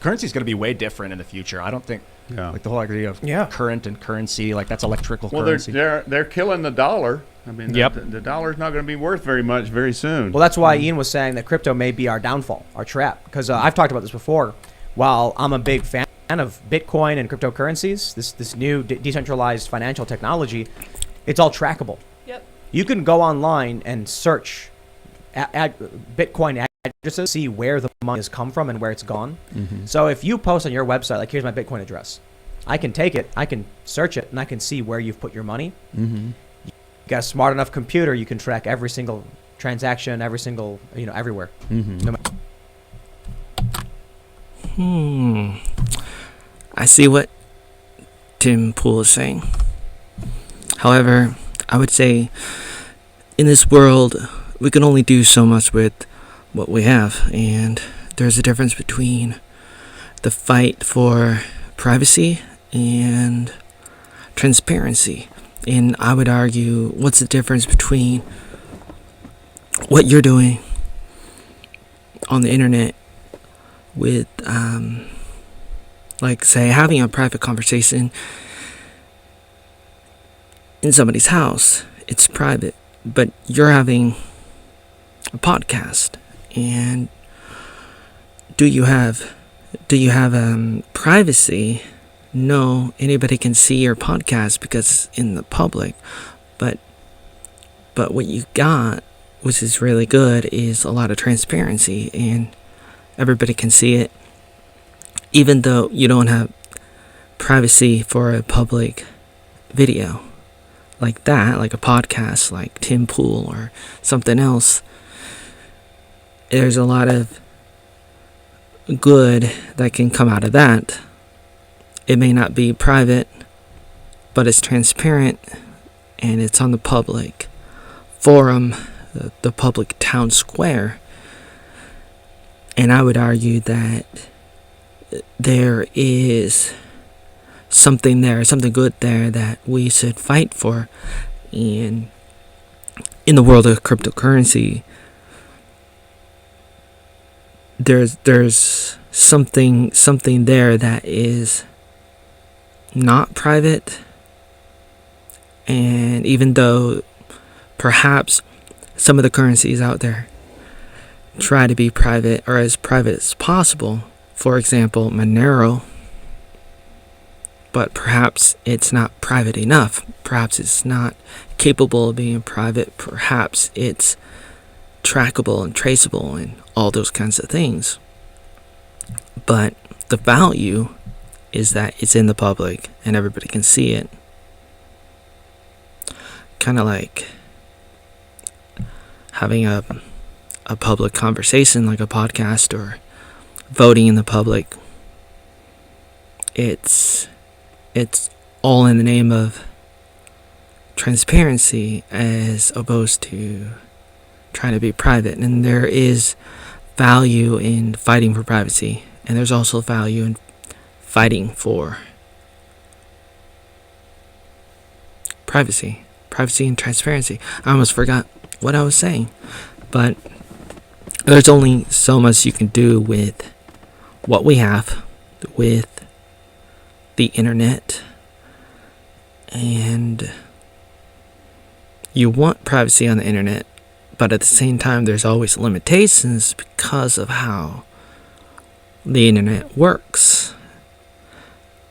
currency is going to be way different in the future. I don't think like the whole idea of current and currency, like that's electrical currency. Well, they're killing the dollar. I mean, the dollar's not going to be worth very much very soon. Well, that's why Ian was saying that crypto may be our downfall, our trap. Because I've talked about this before. While I'm a big fan of Bitcoin and cryptocurrencies, this new decentralized financial technology, it's all trackable. Yep. You can go online and search Bitcoin addresses, see where the money has come from and where it's gone. Mm-hmm. So if you post on your website, like here's my Bitcoin address, I can take it, I can search it, and I can see where you've put your money. Mm-hmm. Got a smart enough computer, you can track every single transaction, every single, everywhere. Mm-hmm. I see what Tim Pool is saying. However, I would say in this world, we can only do so much with what we have. And there's a difference between the fight for privacy and transparency. And I would argue, what's the difference between what you're doing on the internet with, like, say, having a private conversation in somebody's house? It's private, but you're having a podcast. And do you have privacy? No, anybody can see your podcast because it's in the public. But what you got, which is really good, is a lot of transparency, and everybody can see it. Even though you don't have privacy for a public video like that, like a podcast, like Tim Pool or something else, there's a lot of good that can come out of that. It may not be private, but it's transparent, and it's on the public forum, the public town square. And I would argue that there is something there, something good there that we should fight for. And in the world of cryptocurrency, there's something there that is not private. And even though perhaps some of the currencies out there try to be private or as private as possible, for example Monero, but perhaps it's not private enough, perhaps it's not capable of being private, perhaps it's trackable and traceable and all those kinds of things. But the value is that it's in the public and everybody can see it. Kind of like having a public conversation like a podcast, or voting in the public. It's all in the name of transparency as opposed to trying to be private. And there is value in fighting for privacy, and there's also value in fighting for privacy and transparency. I almost forgot what I was saying, but there's only so much you can do with what we have, with the internet. And you want privacy on the internet, but at the same time there's always limitations because of how the internet works.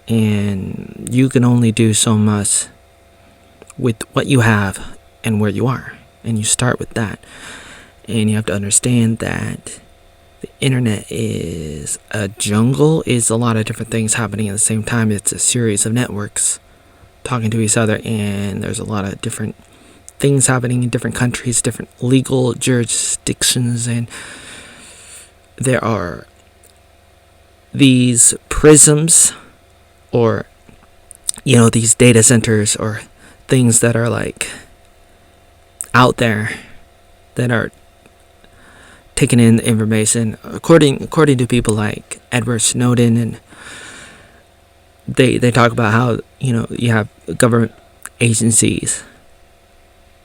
And you can only do so much with what you have and where you are. And you start with that. And you have to understand that the internet is a jungle, is a lot of different things happening at the same time. It's a series of networks talking to each other, and there's a lot of different things happening in different countries, different legal jurisdictions, and there are these prisms, or these data centers, or things that are like out there that are taking in information according to people like Edward Snowden. And they talk about how you have government agencies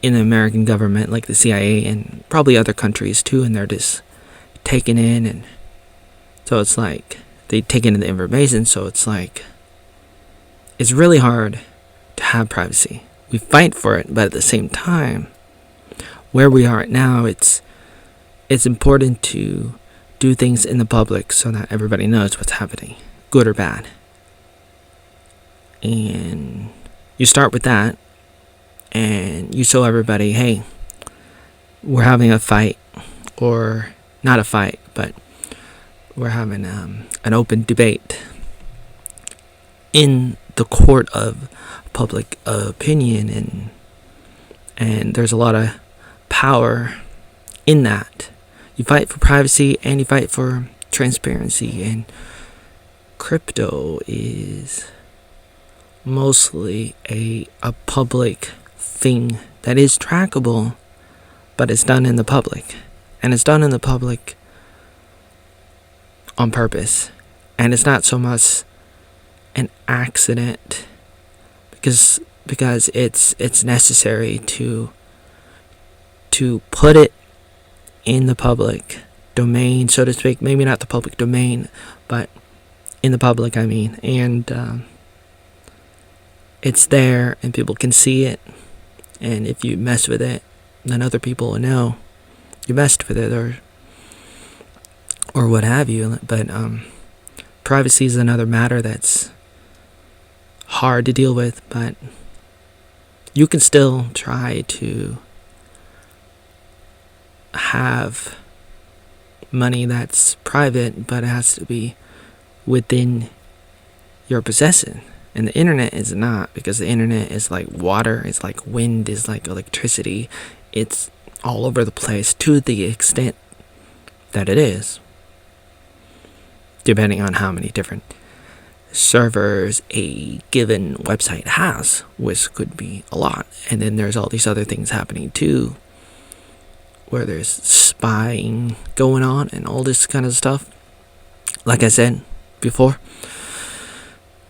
in the American government like the CIA and probably other countries too, and they're just taken in. And so it's like they take in the information. So it's like, it's really hard to have privacy. We fight for it, but at the same time, where we are right now, it's important to do things in the public so that everybody knows what's happening, good or bad. And you start with that, and you show everybody, hey, we're having a fight, or not a fight, but we're having an open debate in the court of public opinion, and there's a lot of power in that. You fight for privacy and you fight for transparency, and crypto is mostly a public thing that is trackable, but it's done in the public, and it's done in the public on purpose, and it's not so much an accident because it's necessary to put it in the public domain, so to speak. Maybe not the public domain, but in the public, I mean. And it's there, and people can see it. And if you mess with it, then other people will know you messed with it, or what have you. But privacy is another matter that's hard to deal with, but you can still try to have money that's private, but it has to be within your possession. And the internet is not, because the internet is like water, it's like wind, it's like electricity. It's all over the place to the extent that it is, depending on how many different servers a given website has, which could be a lot. And then there's all these other things happening too, where there's spying going on and all this kind of stuff, like I said before.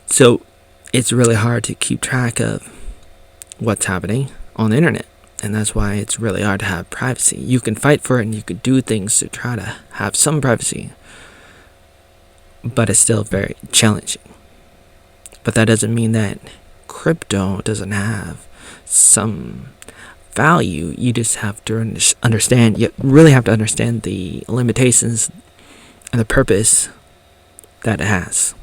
So it's really hard to keep track of what's happening on the internet, and that's why it's really hard to have privacy. You can fight for it and you can do things to try to have some privacy, but it's still very challenging. But that doesn't mean that crypto doesn't have some value. You just have to understand, you really have to understand the limitations and the purpose that it has.